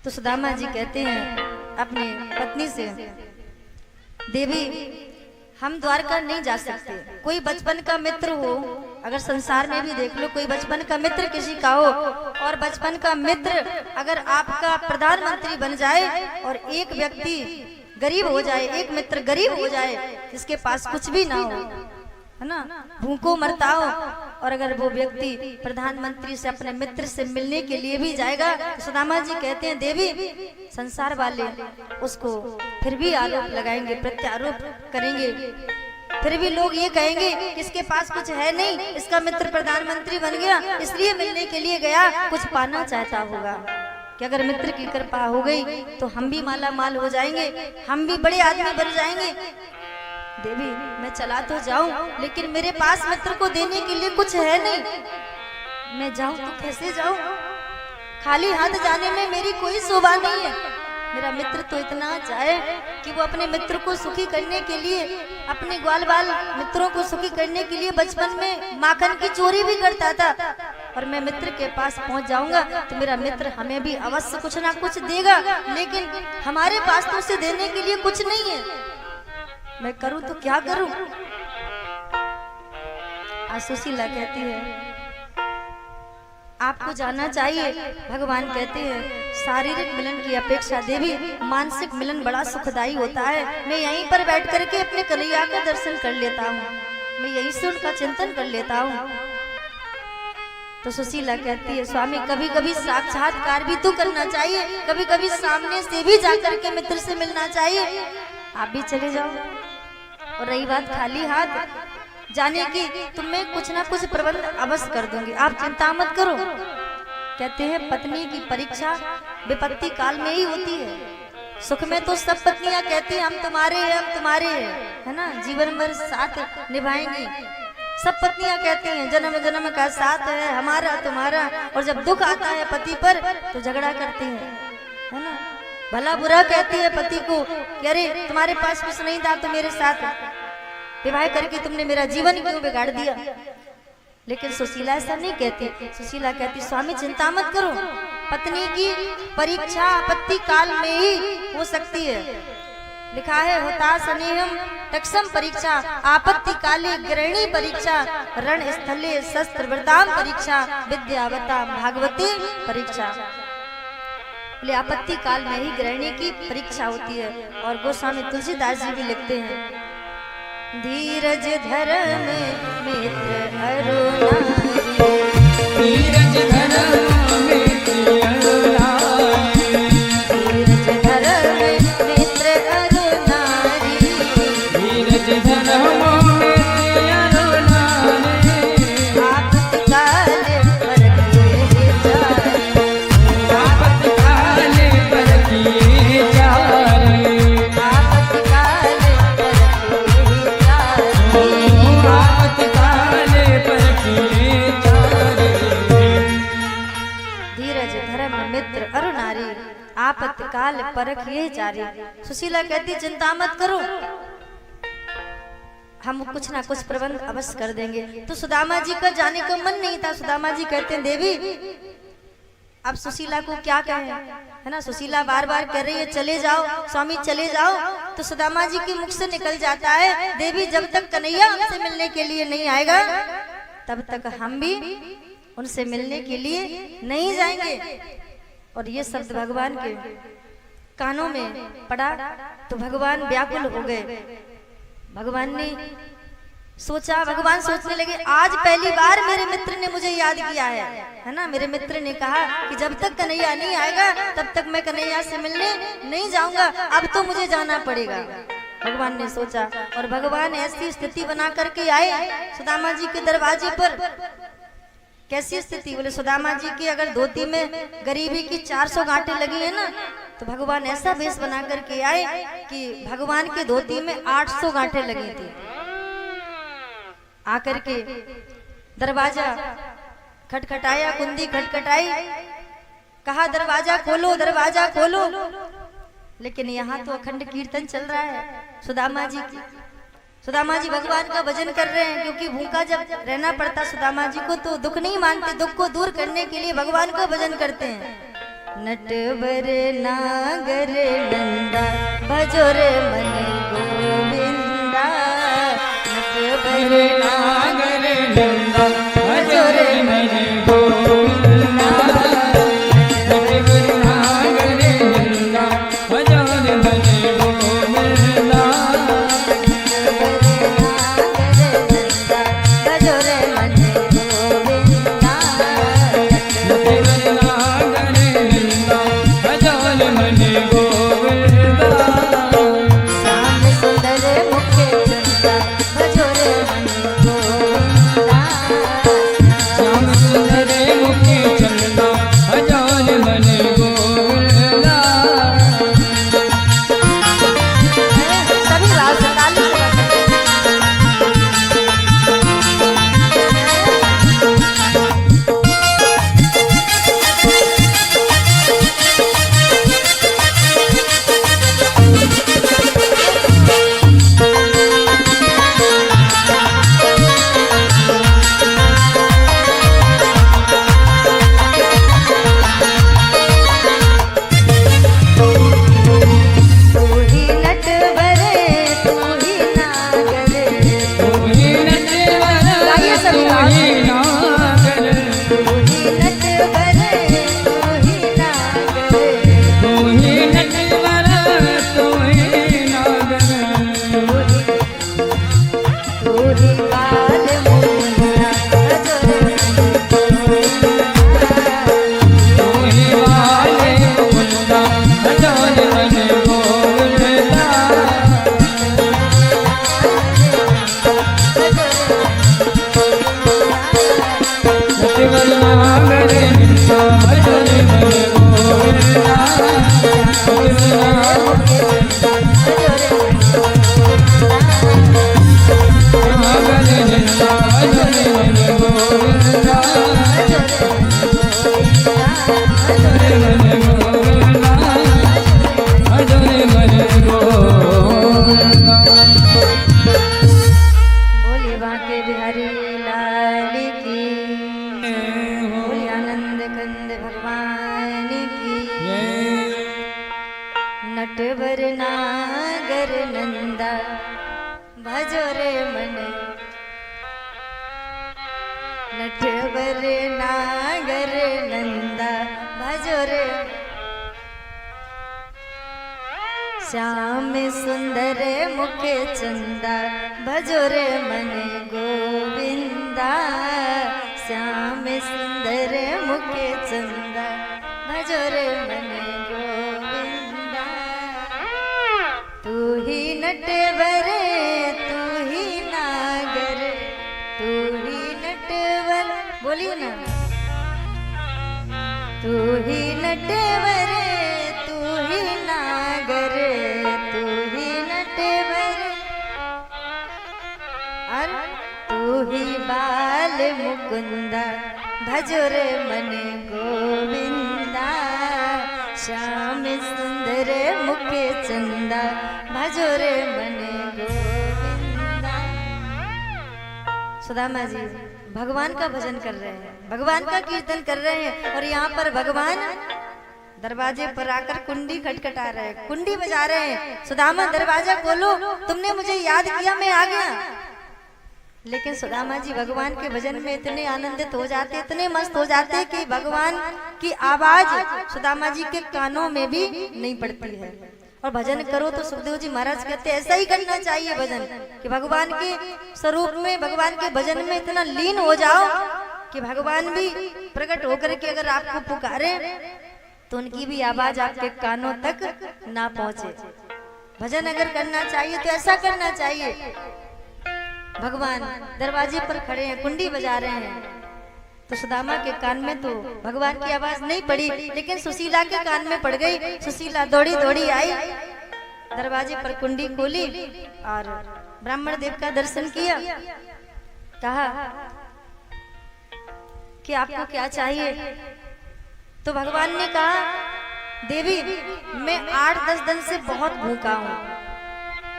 [SPEAKER 1] तो सुदामा जी कहते हैं अपनी पत्नी से, देवी हम द्वारका नहीं जा सकते। कोई बचपन का मित्र हो, अगर संसार में भी देख लो, कोई बचपन का मित्र किसी का हो और बचपन का मित्र अगर आपका प्रधानमंत्री बन जाए और एक व्यक्ति गरीब हो जाए, एक मित्र गरीब हो जाए जिसके पास कुछ भी ना हो, है ना, भूखों मरता हो, और अगर वो व्यक्ति प्रधानमंत्री से अपने मित्र से मिलने के लिए भी जाएगा, तो सुदामा जी कहते हैं देवी संसार वाले उसको फिर भी आरोप लगाएंगे, प्रत्यारोप करेंगे, फिर भी लोग ये कहेंगे कि इसके पास कुछ है नहीं, इसका मित्र प्रधानमंत्री बन गया इसलिए मिलने के लिए गया, कुछ पाना चाहता होगा। कि अगर मित्र की कृपा हो गई तो हम भी माला माल हो जाएंगे, हम भी बड़े आदमी बन जाएंगे। देवी मैं चला तो जाऊं, लेकिन मेरे पास मित्र को देने के लिए कुछ है नहीं, मैं जाऊं तो कैसे जाऊं? खाली हाथ जाने में मेरी कोई शोभा नहीं है। मेरा मित्र तो इतना चाहे कि वो अपने मित्र को सुखी करने के लिए, अपने ग्वाल बाल मित्रों को सुखी करने के लिए बचपन में माखन की चोरी भी करता था, और मैं मित्र के पास पहुंच जाऊंगा तो मेरा मित्र हमें भी अवश्य कुछ ना कुछ देगा, लेकिन हमारे पास तो उसे देने के लिए कुछ नहीं है। मैं करूं तो क्या करूं? सुशीला कहती है आपको जाना चाहिए। भगवान कहते हैं शारीरिक मिलन की अपेक्षा देवी मानसिक मिलन बड़ा सुखदायी होता है। मैं यहीं पर बैठ करके अपने कन्हैया का दर्शन कर लेता हूँ, मैं यहीं से उनका चिंतन कर लेता हूँ। तो सुशीला कहती है स्वामी कभी कभी साक्षात्कार भी तो करना चाहिए, कभी कभी सामने से भी जाकर के मित्र से मिलना चाहिए। आप भी चले जाओ, और रही बात खाली हाथ जाने की, तुम्हें कुछ ना कुछ प्रबंध अवश्य कर दूंगी, आप चिंता मत करो। कहते हैं पत्नी की परीक्षा विपत्ति काल में ही होती है। सुख में तो सब पत्नियां कहती हैं हम तुम्हारे हैं, हम तुम्हारे हैं, है ना, जीवन भर साथ निभाएंगी। सब पत्नियां कहती हैं जन्म जन्म का साथ है हमारा तुम्हारा, और जब दुख आता है पति पर तो झगड़ा करती हैं, है ना, भला बुरा कहती है पति को कि अरे तुम्हारे पास कुछ नहीं था तो मेरे साथ विवाह करके तुमने मेरा जीवन क्यों बिगाड़ दिया। लेकिन सुशीला ऐसा नहीं कहती। सुशीला कहती स्वामी चिंता मत करो, पत्नी की परीक्षा आपत्ति काल में ही हो सकती है। लिखा है होता स्नेहम टक्षम परीक्षा आपत्ति काले गृहिणी परीक्षा रण स्थले शस्त्र वृताम परीक्षा विद्यावता भागवती परीक्षा। बोले आपत्ति काल में ही गृहिणी की परीक्षा होती है। और गोस्वामी तुलसीदास जी भी लिखते हैं धीरज धर्म मित्र अरुणारी, धीरज धर्म मित्र अरुणारी, धीरज धर्म मित्र अरुणारी, धीरज धर्म मित्र अरुणारी, आपत्ति काल पर किए जारे, आपत्ति काल पर किए जारे, आपत्ति काल मित्र अरुणारी आपत्काल परख ये जारी। सुशीला कहती चिंता मत करो, हम कुछ ना कुछ प्रबंध अवश्य कर देंगे। तो सुदामा जी का जाने का मन नहीं था। सुदामा जी कहते हैं देवी अब सुशीला को क्या कहें, है ना, सुशीला बार बार कह रही है चले जाओ स्वामी चले जाओ। तो सुदामा जी के मुख से निकल जाता है देवी जब तक कन्हैया हमसे मिलने के लिए नहीं आएगा तब तक हम भी उनसे मिलने के लिए नहीं जाएंगे। और ये शब्द भगवान के कानों में पड़ा तो भगवान व्याकुल हो गए। भगवान ने सोचा, भगवान सोचने लगे आज पहली बार मेरे मित्र ने मुझे याद किया है ना। मेरे मित्र ने कहा कि जब तक कन्हैया नहीं आएगा तब तक मैं कन्हैया से मिलने नहीं जाऊंगा, अब तो मुझे जाना पड़ेगा। भगवान ने सोचा और भगवान ऐसी स्थिति बना करके आए सुदामा जी के दरवाजे पर। कैसी स्थिति, बोले सुदामा जी की अगर धोती में गरीबी की 400 गांठें लगी है ना, तो भगवान ऐसा वेश बना करके आए कि भगवान के धोती में 800 गांठें लगी थी। आकर के दरवाजा खटखटाया, कुंडी खटखटाई, कहा दरवाजा खोलो दरवाजा खोलो। लेकिन यहाँ तो अखंड कीर्तन चल रहा है सुदामा जी की। सुदामा जी भगवान का भजन कर रहे हैं, क्योंकि भूखा जब रहना पड़ता सुदामा जी को तो दुख नहीं मानते, दुख को दूर करने के लिए भगवान का भजन करते हैं। नटवर नागर नंदा भजो रे मन गोविंदा, नटवर नागर नंदा भजो रे मन गोविंदा, नटवर नागर नंदा भजो रे मन गोविंदा, श्याम सुंदर मुखे चंदा भजो रे मन नागर नंदा भजो रे मन नटवर नागर नंदा भजो रे श्याम सुंदर मुख चंदा भजो रे मन गोविंदा श्याम सुंदर मुख चंदा भजो रे मन गोविंदा तू ही नटवर तू ही नागर तू ही नटवर बोलिए ना तू ही नटवर तू ही नागर तू ही नटवर और तू ही बाल मुकुंदा भजो रे मन गोविंदा श्याम सुंदर मुख चंदा भजो रे मन गोविंदा। सुदामा जी भगवान का भजन कर रहे हैं, भगवान का कीर्तन कर रहे हैं और यहाँ पर भगवान दरवाजे पर आकर कुंडी खटखटा रहे हैं, कुंडी बजा रहे हैं। सुदामा दरवाजा खोलो, तुमने मुझे याद किया, मैं आ गया। लेकिन सुदामा जी भगवान के भजन में इतने आनंदित हो जाते, इतने मस्त हो जाते कि भगवान की आवाज सुदामा जी के कानों में भी नहीं पड़ती है। और भजन करो तो सुखदेव जी महाराज कहते ऐसा ही करना चाहिए भजन, कि भगवान के स्वरूप में, भगवान के भजन में इतना लीन हो जाओ कि भगवान भी प्रकट होकर के अगर आपको पुकारे तो उनकी भी आवाज आपके कानों तक ना पहुंचे। भजन अगर करना चाहिए तो ऐसा करना चाहिए। भगवान दरवाजे पर खड़े हैं, कुंडी बजा रहे हैं, तो सुदामा के कान में तो भगवान की आवाज नहीं पड़ी, लेकिन सुशीला के कान में पड़ गई। सुशीला दौड़ी दौड़ी आई, दरवाजे पर कुंडी खोली और ब्राह्मण देव का दर्शन किया। कहा कि आपको क्या चाहिए? तो भगवान ने कहा देवी मैं 8-10 दिन से बहुत भूखा हूँ,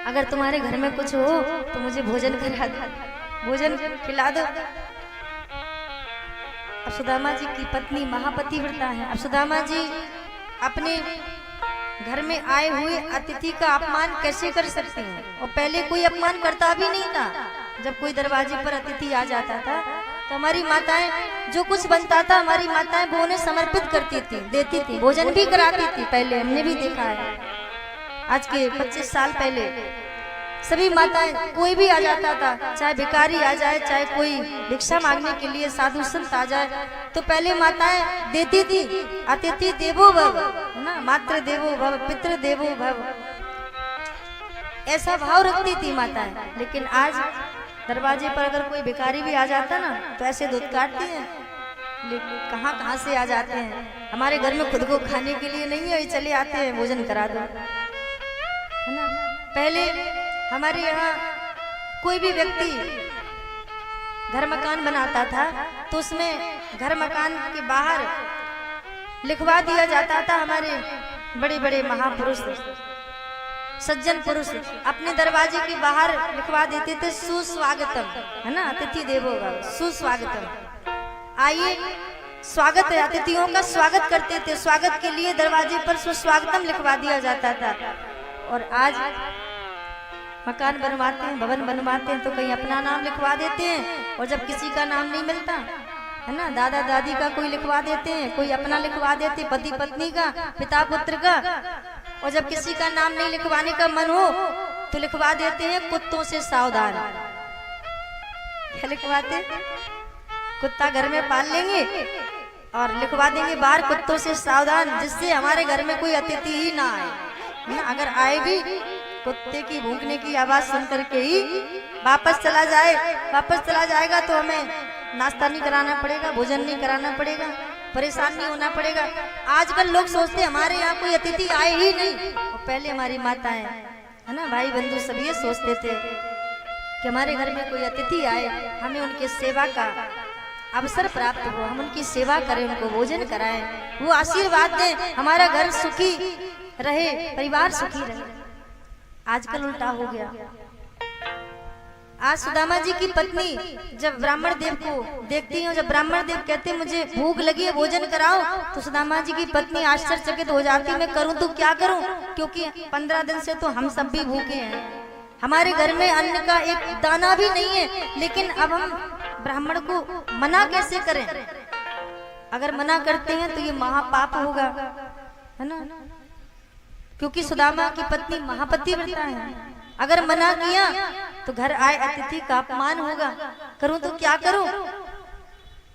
[SPEAKER 1] अगर तुम्हारे घर में कुछ हो तो मुझे भोजन करा दो, भोजन खिला दो। अब सुदामा जी की पत्नी महापतिव्रता है। अब सुदामा जी अपने घर में आए हुए अतिथि का अपमान कैसे कर सकते हैं? और पहले कोई अपमान करता भी नहीं था। जब कोई दरवाजे पर अतिथि आ जाता था तो हमारी माताएं जो कुछ बनता था, हमारी माताएं वो उन्हें समर्पित करती थी, देती थी, भोजन भी कराती थी। पहले हमने भी देखा है, आज के 25 साल पहले सभी माताएं, कोई भी आ जाता था, चाहे भिखारी आ जाए, चाहे कोई भिक्षा मांगने के लिए साधु संत आ जाए, तो पहले माताएं देती थी। अतिथि देवो भव, ना मातृ देवो भव, पितृ देवो भव, ऐसा भाव रखती थी माताएं। लेकिन आज दरवाजे पर अगर कोई भिखारी भी आ जाता ना तो ऐसे दूध काटती हैं, लेकिन कहाँ से आ जाते हैं। हमारे घर में खुद को खाने के लिए नहीं है, चले आते हैं भोजन करा दो, है ना। पहले हमारे यहाँ कोई भी व्यक्ति घर मकान बनाता था तो उसमें घर मकान के बाहर लिखवा दिया जाता था, हमारे बड़े बड़े महापुरुष सज्जन पुरुष अपने दरवाजे के बाहर लिखवा देते थे सुस्वागतम, है ना, अतिथि देवो भव, सुस्वागतम, आइए स्वागत है, अतिथियों का स्वागत करते थे। स्वागत के लिए दरवाजे पर सुस्वागतम लिखवा दिया जाता था। और आज मकान बनवाते हैं, भवन बनवाते हैं तो कहीं अपना नाम लिखवा देते हैं, और जब किसी का नाम नहीं मिलता, है ना, दादा दादी का कोई लिखवा देते हैं, कोई अपना लिखवा देते, पति पत्नी का, पिता पुत्र का। और जब किसी का नाम नहीं लिखवाने का मन हो तो लिखवा देते हैं कुत्तों से सावधान। क्या लिखवाते? कुत्ता घर में पाल लेंगे और लिखवा देंगे बाहर कुत्तों से सावधान, जिससे हमारे घर में कोई अतिथि ही ना आए, ना, अगर आए भी कुत्ते की भौंकने की आवाज सुन करके ही वापस चला जाए। वापस चला जाएगा तो हमें नाश्ता नहीं कराना पड़ेगा, भोजन नहीं कराना पड़ेगा, परेशान नहीं होना पड़ेगा। आजकल लोग सोचते हमारे यहाँ कोई अतिथि आए ही नहीं, और पहले हमारी माताएं, है ना, भाई बंधु सभी ये सोचते थे कि हमारे घर में कोई अतिथि आए, हमें उनके सेवा का अवसर प्राप्त हो, हम उनकी सेवा करें, उनको भोजन कराएं, वो आशीर्वाद दें, हमारा घर सुखी रहे, परिवार सुखी रहे। आजकल उल्टा हो गया। आज सुदामा जी की पत्नी जब ब्राह्मण देव को देखती है, जब ब्राह्मण देव कहते हैं मुझे भूख लगी है भोजन कराओ, तो सुदामा जी की पत्नी आश्चर्यचकित हो जाती है, मैं करूं तो क्या करूं, क्योंकि 15 दिन से तो हम सब भी भूखे हैं, हमारे घर में अन्न का एक दाना भी नहीं है, लेकिन अब हम ब्राह्मण को मना कैसे करें, अगर मना करते हैं तो ये महापाप होगा, है ना, क्योंकि सुदामा की पत्नी महापतिव्रता है, अगर मना किया तो घर आए अतिथि का अपमान होगा, करूं तो क्या करूं।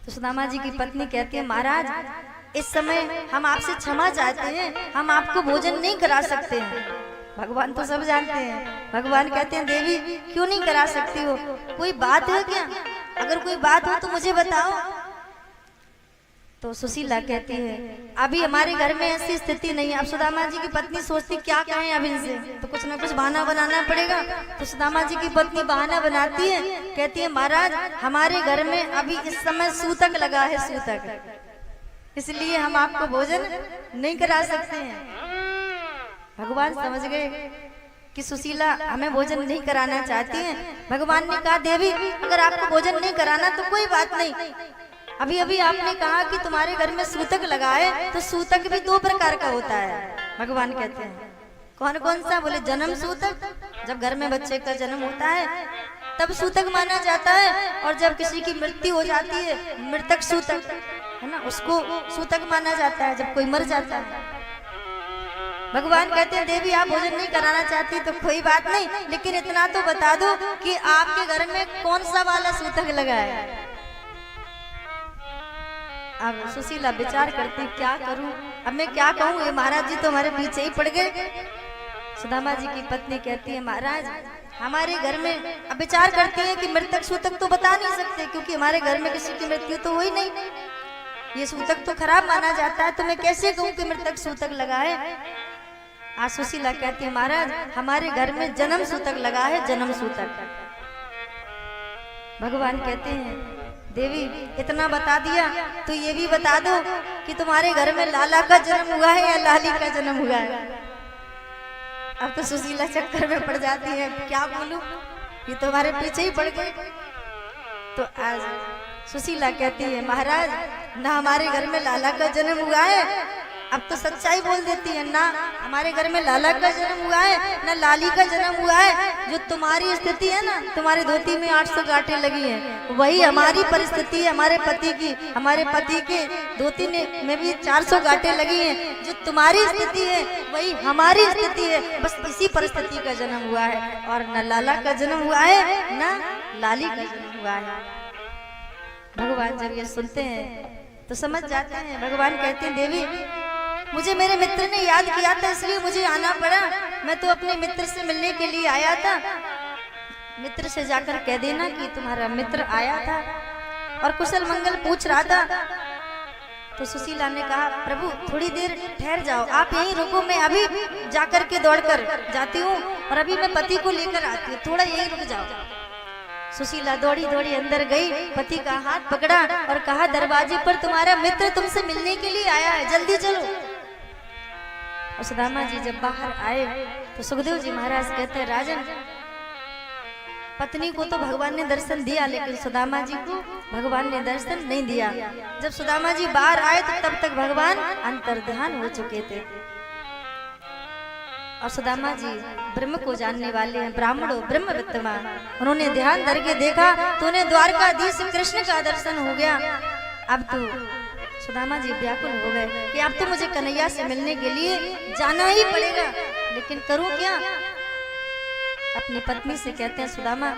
[SPEAKER 1] तो सुदामा जी की पत्नी कहती है महाराज इस समय हम आपसे क्षमा चाहते हैं, हम आपको भोजन नहीं करा सकते हैं। भगवान तो सब जानते हैं, भगवान कहते हैं देवी क्यों नहीं करा सकती हो, कोई बात है क्या, अगर कोई बात हो तो मुझे बताओ। तो सुशीला कहती है अभी हमारे घर में ऐसी स्थिति नहीं है। अब सुदामा जी की पत्नी सोचती क्या कहें अब इनसे, तो कुछ ना कुछ बहाना बनाना पड़ेगा। तो सुदामा जी की पत्नी बहाना बनाती है, कहती है महाराज हमारे घर में अभी इस समय सूतक लगा है, सूतक, इसलिए हम आपको भोजन नहीं करा सकते हैं। भगवान समझ गए कि सुशीला हमें भोजन नहीं कराना चाहती है। भगवान ने कहा देवी अगर आपको भोजन नहीं कराना तो कोई बात नहीं, अभी अभी आपने कहा कि तुम्हारे घर में सूतक लगा है, तो सूतक भी 2 प्रकार का होता है। भगवान कहते हैं कौन कौन सा, बोले जन्म सूतक, जब घर में बच्चे का जन्म होता है तब सूतक माना जाता है, और जब किसी की मृत्यु हो जाती है मृतक सूतक, है ना, उसको सूतक माना जाता है जब कोई मर जाता है। भगवान कहते हैं देवी आप भोजन नहीं कराना चाहती तो कोई बात नहीं, लेकिन इतना तो बता दो कि आपके घर में कौन सा वाला सूतक लगा है। अब सुशीला विचार करती क्या करूं, अब मैं क्या कहूं, ये महाराज जी तो हमारे पीछे ही पड़ गए। सुदामा जी की पत्नी कहती है महाराज हमारे घर में, अब विचार करती है कि मृतक सूतक तो बता नहीं सकते क्योंकि हमारे घर में किसी की मृत्यु तो हुई नहीं, ये सूतक तो खराब माना जाता है, तो मैं कैसे कहूं कि मृतक सूतक लगा है। आज सुशीला कहती है महाराज हमारे घर में जन्म सूतक लगा है, जन्म सूतक। भगवान कहते हैं देवी इतना बता दिया तो ये भी बता दो कि तुम्हारे घर में लाला का जन्म हुआ है या लाली का जन्म हुआ है। अब तो सुशीला चक्कर में पड़ जाती है, क्या बोलूं, ये तुम्हारे पीछे ही पड़ गए। तो आज सुशीला कहती है महाराज ना हमारे घर में लाला का जन्म हुआ है, अब तो सच्चाई बोल देती है, ना हमारे घर में लाला का जन्म हुआ है ना लाली का जन्म हुआ है। जो तुम्हारी स्थिति है ना, तुम्हारी धोती में 800 गांठें लगी हैं, वही हमारी परिस्थिति है, हमारे पति की, हमारे पति के धोती में भी 400 गांठें लगी हैं। जो तुम्हारी स्थिति है वही हमारी स्थिति है, बस इसी परिस्थिति का जन्म हुआ है, और न लाला का जन्म हुआ है न लाली का जन्म हुआ है। भगवान जब ये सुनते हैं तो समझ जाते हैं। भगवान कहते हैं देवी मुझे मेरे मित्र ने याद किया था इसलिए मुझे आना पड़ा, मैं तो अपने मित्र से मिलने के लिए आया था, मित्र से जाकर कह देना कि तुम्हारा मित्र आया था और कुशल मंगल पूछ रहा था। तो सुशीला ने कहा प्रभु थोड़ी देर ठहर जाओ, आप यहीं रुको, मैं अभी जाकर के दौड़कर जाती हूँ और अभी मैं पति को लेकर आती हूँ, थोड़ा यहीं रुक जाओ। सुशीला दौड़ी दौड़ी अंदर गई, पति का हाथ पकड़ा और कहा दरवाजे पर तुम्हारा मित्र तुमसे मिलने के लिए आया है, जल्दी चलो। और सुदामा जी जब बाहर आए तो सुखदेव जी महाराज कहते हैं राजन पत्नी को तो भगवान ने दर्शन दिया लेकिन सुदामा जी को भगवान ने दर्शन नहीं दिया। जब सुदामा जी बाहर आए तो तब तक भगवान अंतर्ध्यान हो चुके थे। और सुदामा जी ब्रह्म को जानने वाले हैं, ब्राह्मणों ब्रह्म विद्वान, उन्होंने ध्यान धर के देखा तो उन्हें द्वारकाधीश कृष्ण का दर्शन हो गया। अब तो सुदामा जी व्याकुल हो गए कि अब तो मुझे कन्हैया से मिलने के लिए जाना ही पड़ेगा, लेकिन करूं क्या। अपनी पत्नी से कहते हैं सुदामा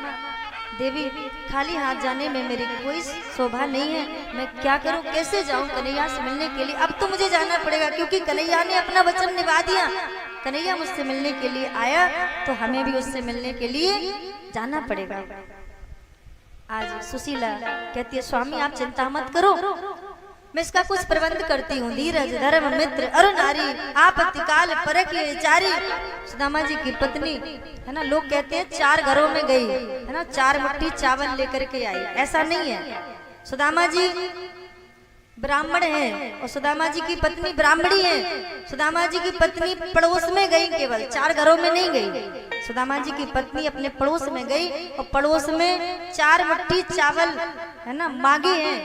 [SPEAKER 1] देवी खाली हाथ जाने में मेरी कोई शोभा नहीं है, मैं क्या करूं, कैसे जाऊं कन्हैया से मिलने के लिए। अब तो मुझे जाना पड़ेगा क्योंकि कन्हैया ने अपना वचन निभा दिया, कन्हैया मुझसे मिलने के लिए आया तो हमें भी उससे मिलने के लिए जाना पड़ेगा। आज सुशीला कहती है स्वामी आप चिंता मत करो, मैं इसका कुछ प्रबंध करती हूँ। धीरज धर्म मित्र अरु नारी आपत्ति काल परख चारी। सुदामा जी की पत्नी है ना, लोग कहते हैं 4 घरों में गई है ना, 4 मुट्ठी चावल लेकर के आई, ऐसा नहीं है। सुदामा जी ब्राह्मण हैं और सुदामा जी की पत्नी ब्राह्मणी है। सुदामा जी की पत्नी पड़ोस में गई, केवल 4 घरों में नहीं गई। सुदामा जी की पत्नी अपने पड़ोस में गई और पड़ोस में 4 मुट्ठी चावल है ना मांगे हैं,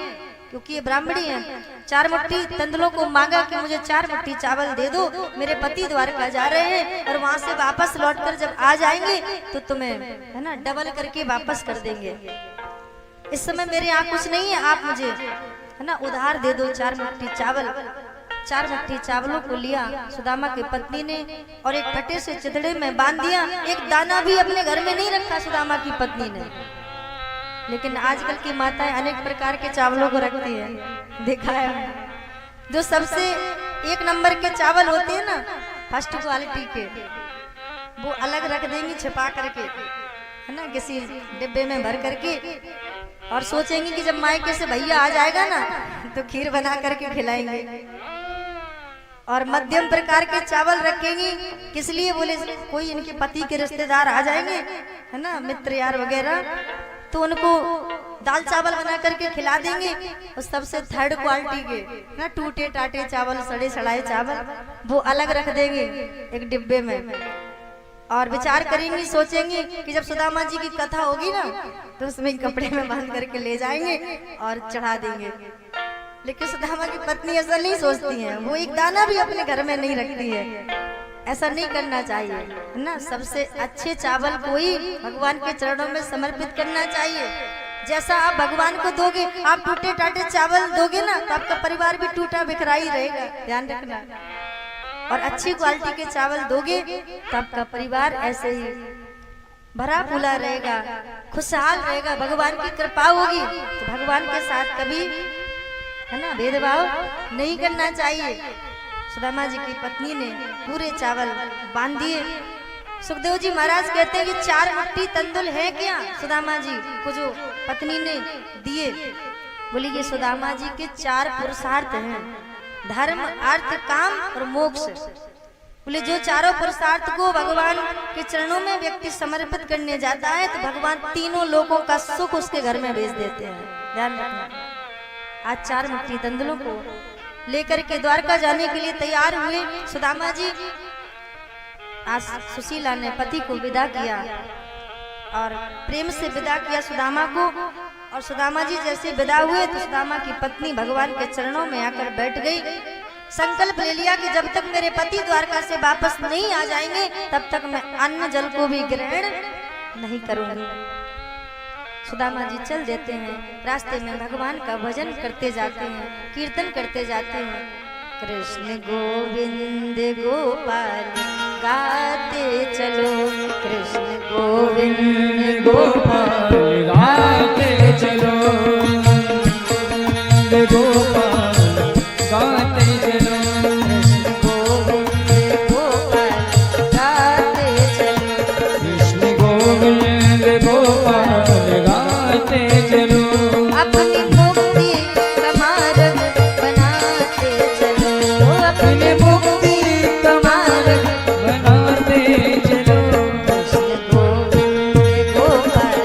[SPEAKER 1] क्योंकि ये ब्राह्मणी है। 4 मुट्ठी तंदुलों को मांगा कि मुझे 4 मुट्ठी चावल दे दो, मेरे पति द्वारका जा रहे हैं और वहां से वापस लौटकर जब आ जाएंगे तो तुम्हें है ना डबल करके वापस कर देंगे। इस समय मेरे यहाँ कुछ नहीं है, आप मुझे है ना उधार दे दो 4 मुट्ठी चावल। 4 मुट्ठी चावलों को लिया सुदामा की पत्नी ने और एक फटे से चितड़े में बांध दिया। एक दाना भी अपने घर में नहीं रखा सुदामा की पत्नी ने। लेकिन आजकल की माताएं अनेक प्रकार के चावलों को रखती है, देखा है। जो सबसे 1 नंबर के चावल होते हैं ना, फर्स्ट क्वालिटी के, वो अलग रख देंगी छिपा करके, है ना, किसी डिब्बे में भर करके, और सोचेंगी कि जब मायके से भैया आ जाएगा ना तो खीर बना करके खिलाएंगे। और मध्यम प्रकार के चावल रखेंगी, किस लिए, बोले कोई इनके पति के रिश्तेदार आ जाएंगे, है ना, मित्र यार वगैरह, तो उनको दाल चावल बना करके खिला देंगे। और सबसे 3rd क्वालिटी के ना टूटे टाटे चावल, सड़े सड़ाए चावल, वो अलग रख देंगे एक डिब्बे में। और विचार करेंगी, सोचेंगी कि जब सुदामा जी की कथा होगी ना तो उसमें कपड़े में बांध करके ले जाएंगे और चढ़ा देंगे। लेकिन सुदामा की पत्नी ऐसा नहीं सोचती है, वो एक दाना भी अपने घर में नहीं रखती है। ऐसा नहीं करना चाहिए, है ना। सबसे अच्छे चावल को ही भगवान के चरणों में समर्पित करना चाहिए। जैसा आप भगवान को दोगे, आप टूटे टाटे चावल दोगे ना तो आपका परिवार भी टूटा बिखरा ही रहेगा, ध्यान रखना। और अच्छी क्वालिटी के चावल दोगे तो आपका परिवार ऐसे ही भरा फूला रहेगा, खुशहाल रहेगा, भगवान की कृपा होगी। तो भगवान के साथ कभी है ना भेदभाव नहीं करना चाहिए। सुदामा जी की पत्नी ने पूरे चावल बांध दिए। सुखदेव जी महाराज कहते हैं कि 4 मुट्ठी तंदुल है क्या सुदामा जी को जो पत्नी ने दिए। बोली ये सुदामा जी के 4 पुरुषार्थ हैं, धर्म, अर्थ, काम और मोक्ष। बोले जो चारों पुरुषार्थ को भगवान के चरणों में व्यक्ति समर्पित करने जाता है तो भगवान तीनों लोगों का सुख उसके घर में भेज देते हैं, ध्यान रखना। आज 4 मुट्ठी तंदुलों को लेकर के द्वारका जाने के लिए तैयार हुए सुदामा जी। आज सुशीला ने पति को विदा किया और प्रेम से विदा किया सुदामा को। और सुदामा जी जैसे विदा हुए तो सुदामा की पत्नी भगवान के चरणों में आकर बैठ गई। संकल्प ले लिया कि जब तक मेरे पति द्वारका से वापस नहीं आ जाएंगे तब तक मैं अन्न जल को भी ग्रहण नहीं करूंगी। सुदामा जी चल देते हैं, रास्ते में भगवान का भजन करते जाते हैं, कीर्तन करते जाते हैं। कृष्ण गोविंद गोपाल गाते चलो, कृष्ण गोविंद गोपाल
[SPEAKER 2] गाते चलो, गोपाल गाते चलो,
[SPEAKER 1] कृष्ण गोविंद गोपाल गाते चलो,
[SPEAKER 2] कृष्ण गोविंद गोपाल गाते चलो,
[SPEAKER 1] अपनी मुक्ति का मार्ग बनाते चलो,
[SPEAKER 2] अपने मुक्ति का मार्ग बनाते चलो,
[SPEAKER 1] कृष्ण गोविंद गोपाल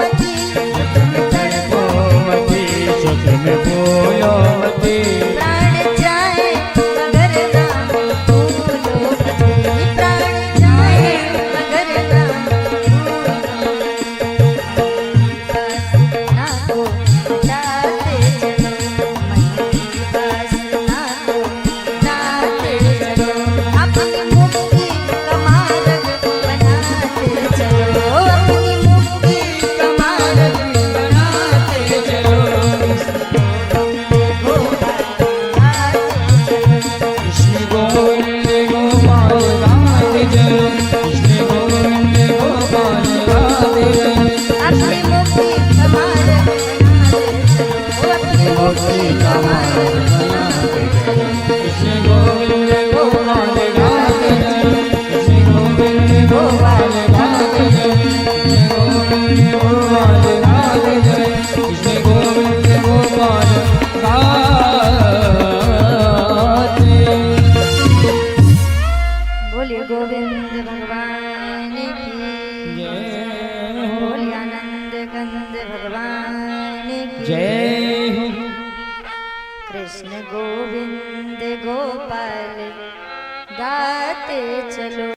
[SPEAKER 1] मती,
[SPEAKER 2] तड़पो मती, सुख में भूलो मती।
[SPEAKER 1] प्राण जाए मगर नाम भूलो मती, प्राण जाए मगर नाम गोविंद भगवान की बोलिए आनंद कंद भगवान की
[SPEAKER 2] जय हो।
[SPEAKER 1] कृष्ण गोविंद गोपाल गाते चलो।